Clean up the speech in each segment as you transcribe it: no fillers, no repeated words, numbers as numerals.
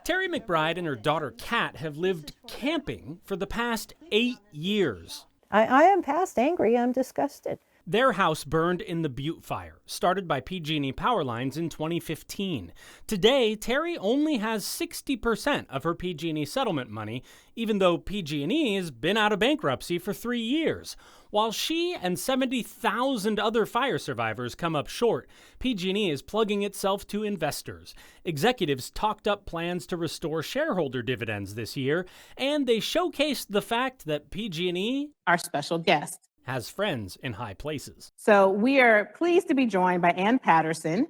Terry McBride and her daughter Kat have lived camping for the past 8 years. I am past angry. I'm disgusted. Their house burned in the Butte fire, started by PG&E power lines in 2015. Today, Terry only has 60% of her PG&E settlement money, even though PG&E has been out of bankruptcy for 3 years. While she and 70,000 other fire survivors come up short, PG&E is plugging itself to investors. Executives talked up plans to restore shareholder dividends this year, and they showcased the fact that PG&E, our special guest, has friends in high places. So we are pleased to be joined by Ann Patterson,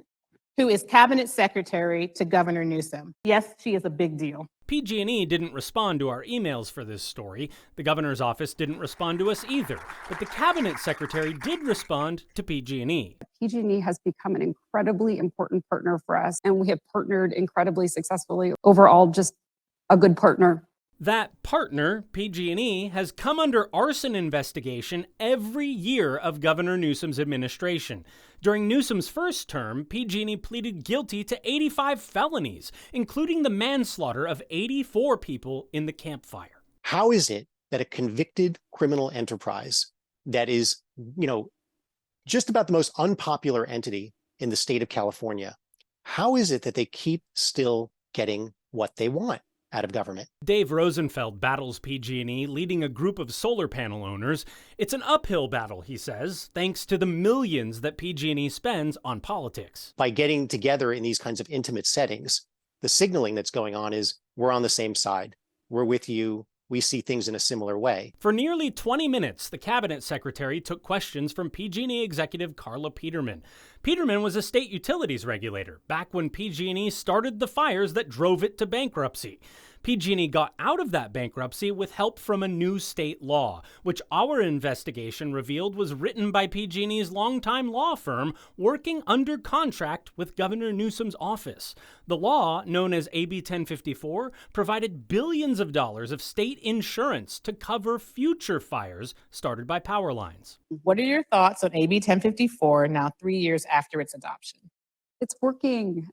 who is Cabinet Secretary to Governor Newsom. Yes, she is a big deal. PG&E didn't respond to our emails for this story. The governor's office didn't respond to us either. But the Cabinet Secretary did respond to PG&E. PG&E has become an incredibly important partner for us, and we have partnered incredibly successfully. Overall, just a good partner. That partner, PG&E, has come under arson investigation every year of Governor Newsom's administration. During Newsom's first term, PG&E pleaded guilty to 85 felonies, including the manslaughter of 84 people in the Camp Fire. How is it that a convicted criminal enterprise that is, just about the most unpopular entity in the state of California, how is it that they keep still getting what they want out of government? Dave Rosenfeld battles PG&E, leading a group of solar panel owners. It's an uphill battle, he says, thanks to the millions that PG&E spends on politics. By getting together in these kinds of intimate settings, the signaling that's going on is we're on the same side. We're with you. We see things in a similar way. For nearly 20 minutes, the Cabinet Secretary took questions from PG&E executive Carla Peterman. Peterman was a state utilities regulator back when PG&E started the fires that drove it to bankruptcy. PG&E got out of that bankruptcy with help from a new state law, which our investigation revealed was written by PG&E's longtime law firm working under contract with Governor Newsom's office. The law, known as AB 1054, provided billions of dollars of state insurance to cover future fires started by power lines. What are your thoughts on AB 1054 now 3 years after its adoption? It's working.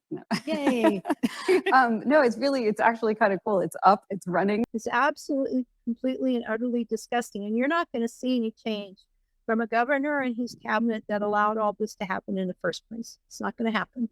Yay. It's actually kind of cool. It's up, it's running. It's absolutely, completely, and utterly disgusting. And you're not going to see any change from a governor and his cabinet that allowed all this to happen in the first place. It's not going to happen.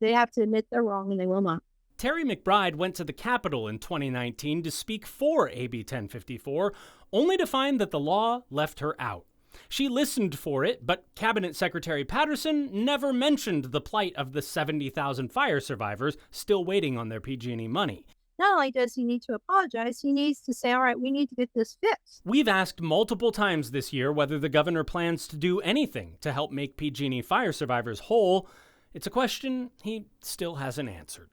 They have to admit they're wrong, and they will not. Terry McBride went to the Capitol in 2019 to speak for AB 1054, only to find that the law left her out. She listened for it, but Cabinet Secretary Patterson never mentioned the plight of the 70,000 fire survivors still waiting on their PG&E money. Not only does he need to apologize, he needs to say, all right, we need to get this fixed. We've asked multiple times this year whether the governor plans to do anything to help make PG&E fire survivors whole. It's a question he still hasn't answered.